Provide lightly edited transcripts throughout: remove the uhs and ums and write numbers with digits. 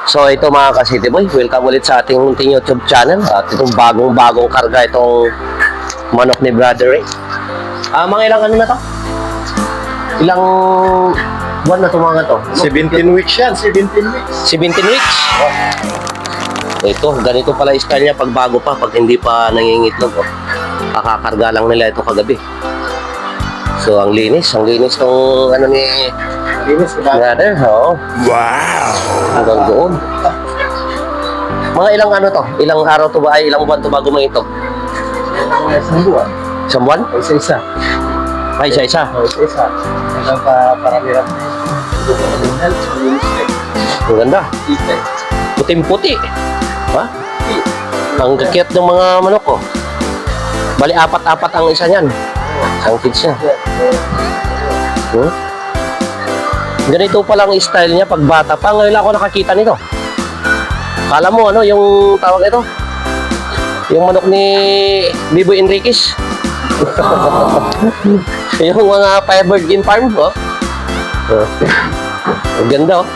So ito mga ka-City Boy, welcome ulit sa ating munting YouTube channel. At itong bagong-bagong karga itong manok ni Brother Ray. Mga ilang ano na to? Ilang buwan na ito mga to? 17 weeks yan, 17 weeks. 17 weeks? Ito, ganito pala style niya pag bago pa, pag hindi pa nangingitlog. Kakakarga lang nila ito kagabi. So ang linis tong ano ni Linis ka ba? Brother, oo. Wow! Hanggang doon. Mga ilang ano to? Ilang araw to ba? Ay, ilang buwan to bago mangitlog? Isang buwan. Isang buwan? O isa-isa. Ay, isa-isa. O isa-isa. Hanggang pa paramiran na yun. Linis ka. Ang ganda. Ite. Puting-puti. Ha? Ang kakit ng mga manok ko. Bali, apat-apat ang isa niyan. Isang kids niya. Ganito pa lang style niya pag bata pa. Ngayon lang ako nakakita nito. Kala mo ano, yung tawag ito? Yung manok ni Bibo Enriquez. Yung mga Firebird in Farm, oh. Ang ganda, oh.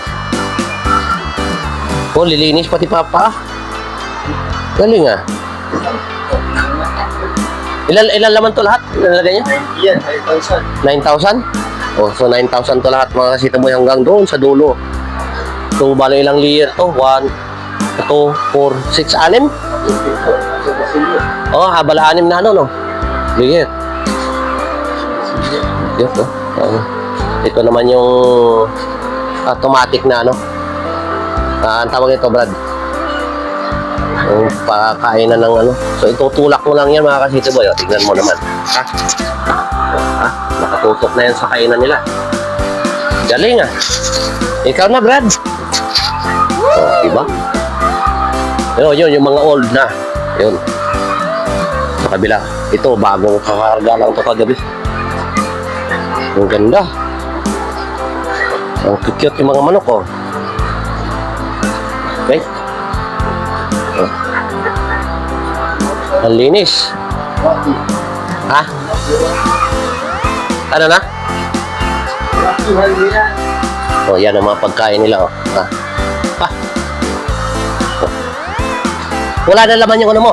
Oh, lilinis pati papa. Galing, ah. Ilan laman to lahat? Nalagay niya? Yan, 5,000. 9,000? Oh, so 9,000 to lahat mga kasita mo hanggang doon sa dulo. So, bali ilang layer to? 1, 2, 4, 6, 6. Oh, habala 6 na ano, no? Layer. Ito. Ito naman yung automatic na ano. Ang tawag ito, Brad. Yung pakainan ng ano. So, itutulak mo lang yan mga kasita boy. O, tignan mo naman. Ha? Nakatutok na yan sa kainan nila. Galing, ah. Ikaw na, Brad. Oh, diba? Yun, yung mga old na. Yun. Sa kabila. Ito, bagong kakarga lang ito kagabi. Ang ganda. Ang cute yung mga manok, oh. Okay. Oh. Ang linis. Ha? Ano na? Oh, yan ang mga pagkain nila, oh. Ha? Ha? Oh. Wala na laman yung ano mo.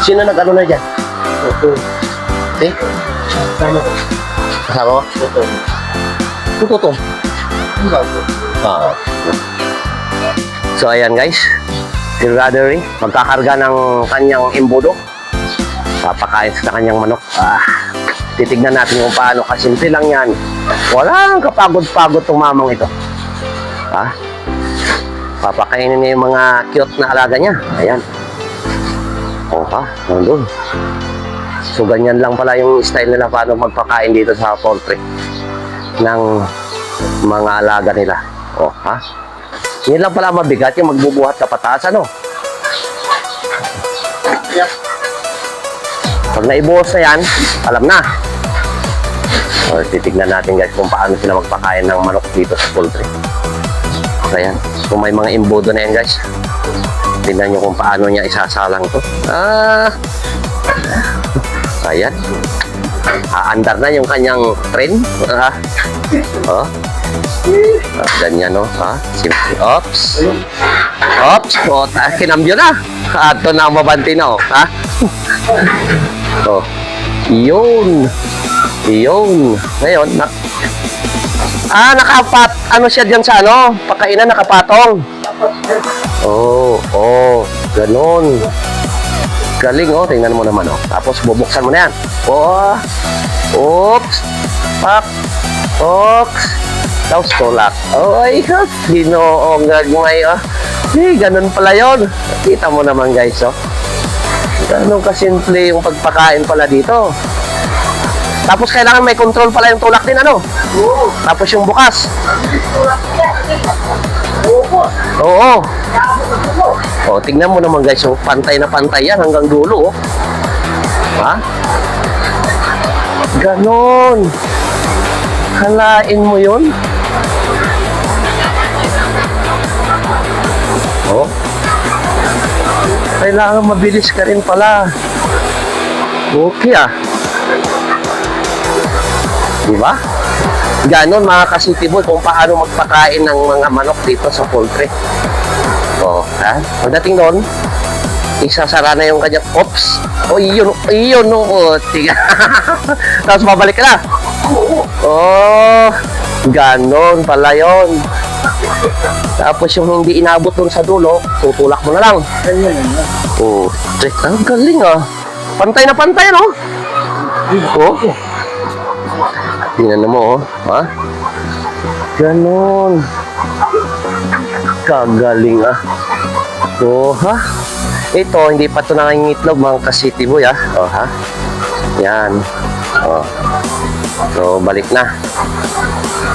Sino nag-ano na dyan? Eh? Sama ko. Kasama mo? Ito. Ah. So, ayan guys. Si Brother Ray, magkakarga ng kanyang imbudo. Papakain sa kanyang manok. Titignan natin kung paano kasimple lang yan. Walang kapagod-pagod tong mamang ito. Papakainin niya yung mga cute na alaga niya. Ayan. Nandun. So, ganyan lang pala yung style nila paano magpakain dito sa poultry ng mga alaga nila. Yun lang pala mabigat yung magbubuhat na pataas, ano? Yep. Pag naibuhos na yan, alam na. O, titignan natin guys kung paano sila magpakain ng manok dito sa poultry. Ayan. Kung may mga imbudo na yan guys, tignan nyo kung paano niya isasalang to. Ayan. Aandar na yung kanyang train. Ganyan, no? Simple. Ops. O, kinambyo na. Ato na ang mabanti na, oh. Yun. Ngayon, nakapat. Ano siya dyan sa ano? Pakainan, nakapatong. Ganon. Galing, oh. Tingnan mo naman, oh. Tapos, bubuksan mo na yan. Oops. Pak. Oops. Tapos, tulak. Ay, ginoong gagmay, oh. Ganun pala yun. Kita mo naman, guys, oh. Ganun kasimple yung pagpakain pala dito. Tapos, kailangan may control pala yung tulak din, ano? Tapos, yung bukas. Oo. Tingnan mo naman guys, yung pantay na pantay yan hanggang dulo, oh. Ganon. Halain mo yun. Kailangan mabilis ka rin pala. Okay, diba? ganon mga ka-city boy kung paano magpakain ng mga manok dito sa poultry. O, ha? Pagdating doon, isasara na yung kanyang, oops, o iyon, o, tiga. Tapos babalik ka na. Oh, ganon pala yun. Tapos yung hindi inabot dun sa dulo, tutulak mo na lang. Ganyan lang. Oh, ang galing ah. Pantay na pantay, no? Oh. Tingnan mo, oh. Ha? Ganon. Kagaling ah. Oh, ha? Ito, hindi pa ito nangingitlog mga ka-city boy, ah. Oh, ha? Yan. Oh. So, balik na.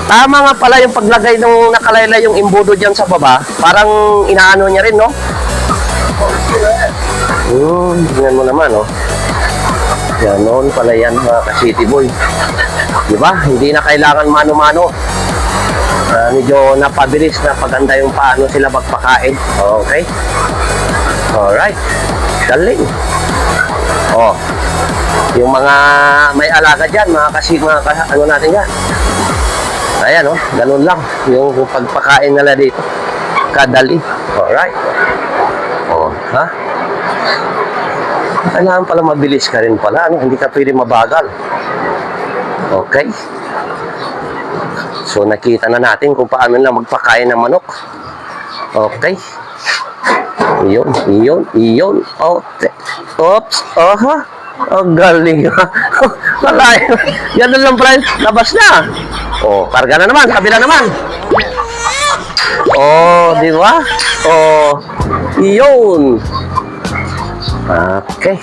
Tama nga pala yung paglagay nung nakalayla yung imbudo dyan sa baba. Parang inaano niya rin, no? Tingnan mo naman, oh. Ganon pala yan mga ka-city boy. Diba? Hindi na kailangan mano-mano. Medyo napabilis na paganda yung paano sila magpakain. Okay? Alright. Galing. Oh. Yung mga may alaga dyan, ano natin dyan. Ayan, oh. Ganun lang. Yung pagpakain nila dito. Kadali. Alright. Oh, ha? Kailangan pala mabilis ka rin pala. Ano? Hindi ka pwede mabagal. Okay. So, nakita na natin kung paano na magpakain ng manok. Okay. Iyon. Okay. Oops. Aha. Ang galing. Malayo. Ganun lang pala. Labas na. Oh, karga na naman. Kabila naman. Oh, di ba? Oh, iyon. Okay.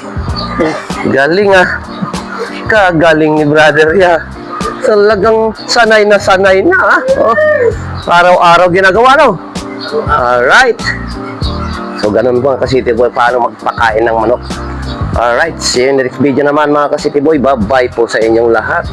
Galing ah. Kagaling ni brother ya. Talagang sanay na ah. Oh, araw-araw ginagawa, no? Alright. So, ganun po mga ka-city boy, paano magpakain ng manok. Alright, see you in the next video naman mga ka-city boy. Bye-bye po sa inyong lahat.